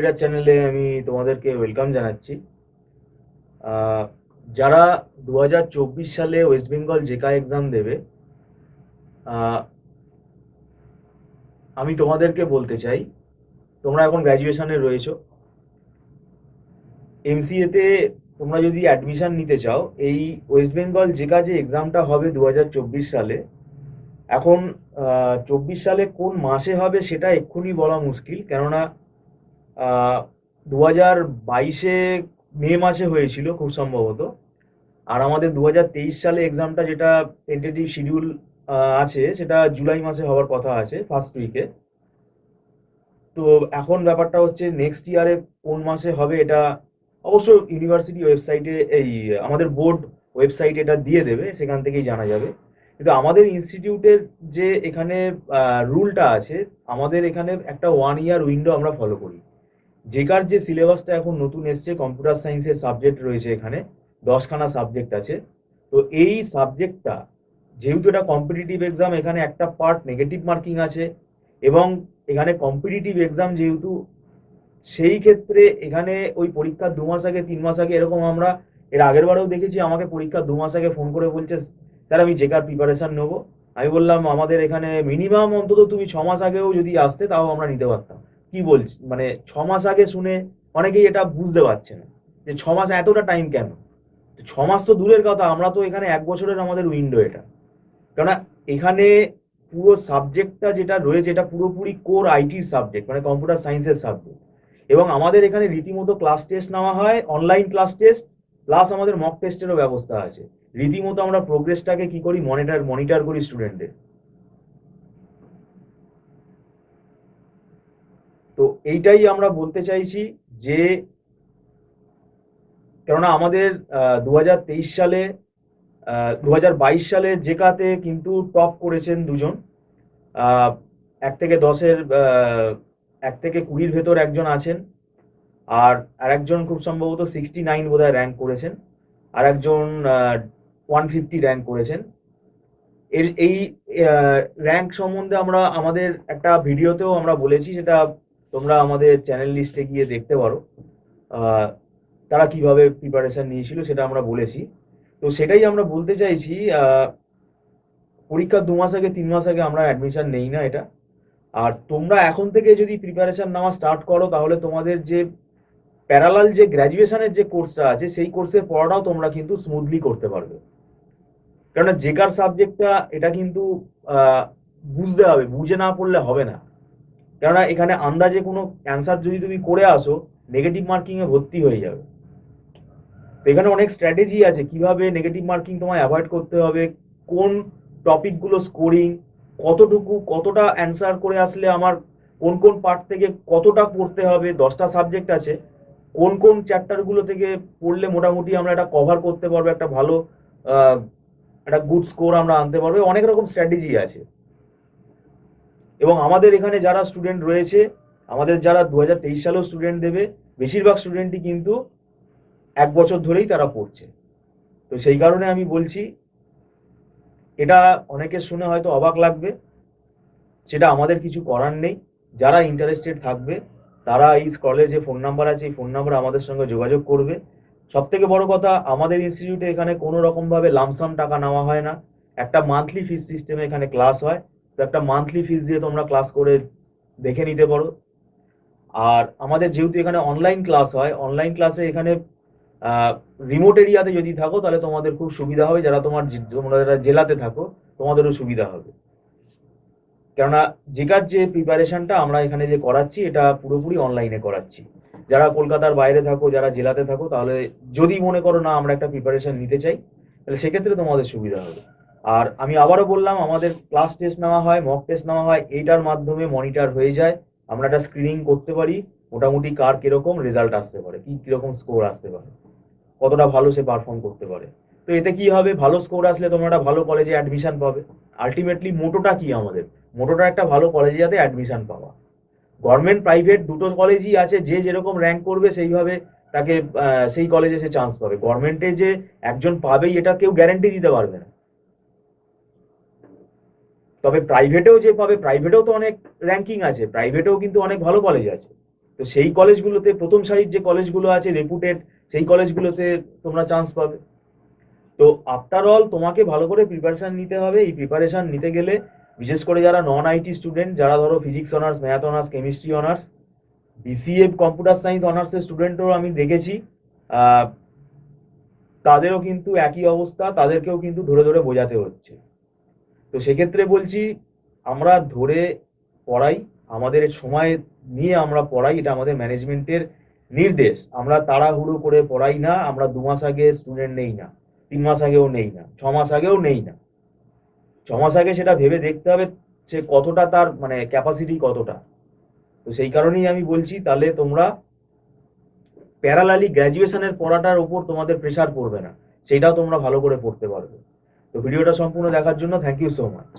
Updater চ্যানেলে আমি তোমাদেরকে ওয়েলকাম জানাচ্ছি। যারা 2024 সালে ওয়েস্ট বেঙ্গল জেকা এক্সাম দেবে, আমি তোমাদেরকে বলতে চাই, তোমরা এখন গ্র্যাজুয়েশনে রয়েছো। এমসিএতে তোমরা যদি অ্যাডমিশন নিতে চাও, এই ওয়েস্ট বেঙ্গল জেকা যে এক্সামটা হবে 2024 সালে, এখন 24 সালে কোন মাসে হবে সেটা এক্ষুনি বলা মুশকিল, কেননা 2022-এ মে মাসে হয়েছিল খুব সম্ভবত। আর আমাদের 2023 সালে এক্সামটা যেটা টেন্টেটিভ শিডিউল আছে, সেটা জুলাই মাসে হওয়ার কথা আছে, ফার্স্ট উইকে। তো এখন ব্যাপারটা হচ্ছে নেক্সট ইয়ারে কোন মাসে হবে এটা অবশ্য ইউনিভার্সিটি ওয়েবসাইটে, এই আমাদের বোর্ড ওয়েবসাইটে এটা দিয়ে দেবে, সেখান থেকেই জানা যাবে। কিন্তু আমাদের ইনস্টিটিউটের যে এখানে রুলটা আছে, আমাদের এখানে একটা 1 ইয়ার উইন্ডো আমরা ফলো করি। জেকার যে সিলেবাসটা এখন নতুন এসছে, কম্পিউটার সায়েন্সের সাবজেক্ট রয়েছে এখানে, 10খানা সাবজেক্ট আছে। তো এই সাবজেক্টটা যেহেতু এটা কম্পিটিটিভ এক্সাম, এখানে একটা পার্ট নেগেটিভ মার্কিং আছে, এবং এখানে কম্পিটিটিভ এক্সাম যেহেতু, সেই ক্ষেত্রে এখানে ওই পরীক্ষার 2 মাস আগে 3 মাস আগে এরকম আমরা এর আগের বারেও দেখেছি, আমাকে পরীক্ষার 2 মাস আগে ফোন করে বলছে স্যার আমি জেকার প্রিপারেশন নেবো। আমি বললাম আমাদের এখানে মিনিমাম অন্তত তুমি 6 মাস আগেও যদি আসতে তাও আমরা নিতে পারতাম। কি বলছি, মানে 6 মাস আগে শুনে অনেকেই এটা বুঝতে পারছে না যে 6 মাস এতটা টাইম কেন। 6 মাস তো দূরের কথা, আমরা তো এখানে 1 বছরের আমাদের উইন্ডো এটা। কেননা এখানে পুরো সাবজেক্টটা যেটা রয়েছে, এটা পুরোপুরি কোর আইটির সাবজেক্ট, মানে কম্পিউটার সায়েন্সের সাবজেক্ট। এবং আমাদের এখানে রীতিমতো ক্লাস টেস্ট নেওয়া হয়, অনলাইন ক্লাস টেস্ট প্লাস আমাদের মক টেস্টেরও ব্যবস্থা আছে। রীতিমতো আমরা প্রোগ্রেসটাকে কি করি, মনিটর করি স্টুডেন্টের। তো এইটাই আমরা বলতে চাইছি যে, কেননা আমাদের 2023 সালে 2022 সালে জেকাতে কিন্তু টপ করেছেন দুজন। 1 থেকে 10-এর 1 থেকে 20-র ভেতর একজন আছেন, আর আরেকজন খুব সম্ভবত 69 বোধহয় র্যাঙ্ক করেছেন, আর একজন 150 র্যাঙ্ক করেছেন। এই র্যাঙ্ক সম্বন্ধে আমরা আমাদের একটা ভিডিওতেও আমরা বলেছি, সেটা তোমরা আমাদের চ্যানেল লিস্টে গিয়ে দেখতে পারো। তারা কিভাবে প্রিপারেশন নিয়েছিল সেটা আমরা বলেছি। তো সেটাই আমরা বলতে চাইছি, পরীক্ষার 2 মাস আগে 3 মাস আগে আমরা অ্যাডমিশন নেই না এটা। আর তোমরা এখন থেকে যদি প্রিপারেশন নেওয়া স্টার্ট করো, তাহলে তোমাদের যে প্যারালাল যে গ্র্যাজুয়েশনের যে কোর্সটা আছে, সেই কোর্সের পড়াটাও তোমরা কিন্তু স্মুথলি করতে পারবে। কেননা জেকার সাবজেক্টটা এটা কিন্তু বুঝতে হবে, বুঝে না পড়লে হবে না। কেননা এখানে আন্দাজে কোনো অ্যান্সার যদি তুমি করে আসো, নেগেটিভ মার্কিংয়ে ভর্তি হয়ে যাবে। তো এখানে অনেক স্ট্র্যাটেজি আছে কিভাবে নেগেটিভ মার্কিং তোমায় অ্যাভয়েড করতে হবে, কোন টপিকগুলো স্কোরিং, কতটা অ্যান্সার করে আসলে আমার কোন কোন পার্ট থেকে কতটা পড়তে হবে। 10টা সাবজেক্ট আছে, কোন কোন চ্যাপ্টারগুলো থেকে পড়লে মোটামুটি আমরা এটা কভার করতে পারবো, একটা ভালো একটা গুড স্কোর আমরা আনতে পারবো। অনেক রকম স্ট্র্যাটেজি আছে। এবং আমাদের এখানে যারা স্টুডেন্ট রয়েছে, আমাদের যারা 2023 সালেও স্টুডেন্ট দেবে, বেশিরভাগ স্টুডেন্টই কিন্তু 1 বছর ধরেই তারা পড়ছে। তো সেই কারণে আমি বলছি, এটা অনেকের শুনে হয়তো অবাক লাগবে, সেটা আমাদের কিছু করার নেই। যারা ইন্টারেস্টেড থাকবে তারা এই স্ক্রলে যে ফোন নাম্বার আছে, এই ফোন নাম্বারে আমাদের সঙ্গে যোগাযোগ করবে। সব থেকে বড় কথা, আমাদের ইনস্টিটিউটে এখানে কোনো রকমভাবে লামসাম টাকা নেওয়া হয় না। একটা মান্থলি ফিস সিস্টেমে এখানে ক্লাস হয়। তো একটা মান্থলি ফিস দিয়ে তোমরা ক্লাস করে দেখে নিতে পারো। আর আমাদের যেহেতু এখানে অনলাইন ক্লাস হয়, অনলাইন ক্লাসে এখানে রিমোট এরিয়াতে যদি থাকো তাহলে তোমাদের খুব সুবিধা হবে। তোমরা যারা জেলাতে থাকো তোমাদেরও সুবিধা হবে। কেননা জেকার যে প্রিপারেশনটা আমরা এখানে যে করাচ্ছি, এটা পুরোপুরি অনলাইনে করাচ্ছি। যারা কলকাতার বাইরে থাকো, যারা জেলাতে থাকো, তাহলে যদি মনে করো না আমরা একটা প্রিপারেশন নিতে চাই, তাহলে সেক্ষেত্রে তোমাদের সুবিধা হবে। আর আমি আবারও বললাম, আমাদের ক্লাস টেস্ট নেওয়া হয়, মক টেস্ট নেওয়া হয়, এইটার মাধ্যমে মনিটর হয়ে যায়। আমরা একটা স্ক্রিনিং করতে পারি মোটামুটি কার কিরকম রেজাল্ট আসতে পারে, কিরকম স্কোর আসতে পারে, কতটা ভালো সে পারফর্ম করতে পারে। তো এতে কি হবে, ভালো স্কোর আসলে তোমরা একটা ভালো কলেজে অ্যাডমিশন পাবে। আলটিমেটলি মোটোটা কি আমাদের, মোটোটা একটা ভালো কলেজে যাতে অ্যাডমিশন পাওয়া। গভর্নমেন্ট প্রাইভেট দুটো কলেজই আছে, যে যেরকম র্যাঙ্ক করবে সেইভাবে তাকে সেই কলেজে সে চান্স পাবে। গভর্নমেন্টে যে একজন পাবেই এটা কেউ গ্যারেন্টি দিতে পারবে না। তবে প্রাইভেটেও যে পাবে, প্রাইভেটেও তো অনেক র্যাঙ্কিং আছে, প্রাইভেটেও কিন্তু অনেক ভালো কলেজ আছে। তো সেই কলেজগুলোতে, প্রথম সারির যে কলেজগুলো আছে রেপুটেড, সেই কলেজগুলোতে তোমরা চান্স পাবে। তো আফটার অল তোমাকে ভালো করে প্রিপারেশন নিতে হবে। এই প্রিপারেশন নিতে গেলে বিশেষ করে যারা নন আইটি স্টুডেন্ট, যারা ধরো physics honours, math honours, chemistry honours, BCA computer science অনার্সের স্টুডেন্টও আমি দেখেছি, তাদেরও কিন্তু একই অবস্থা, তাদেরকেও কিন্তু ধরে ধরে বোঝাতে হচ্ছে। তো সেক্ষেত্রে বলছি, আমরা ধরে পড়াই, আমাদের সময় নিয়ে আমরা পড়াই, এটা আমাদের ম্যানেজমেন্টের নির্দেশ। আমরা তাড়াহুড়ো করে পড়াই না, আমরা 2 মাস আগে স্টুডেন্ট নেই না, 3 মাস আগেও নেই না, 6 মাস আগেও নেই না। 6 মাস আগে সেটা ভেবে দেখতে হবে সে কতটা, তার মানে ক্যাপাসিটি কতটা। তো সেই কারণেই আমি বলছি, তাহলে তোমরা প্যারালালি গ্র্যাজুয়েশনের পড়াটার উপর তোমাদের প্রেশার পড়বে না, সেটাও তোমরা ভালো করে পড়তে পারবে। তো ভিডিওটা সম্পূর্ণ দেখার জন্য থ্যাংক ইউ সো মাচ।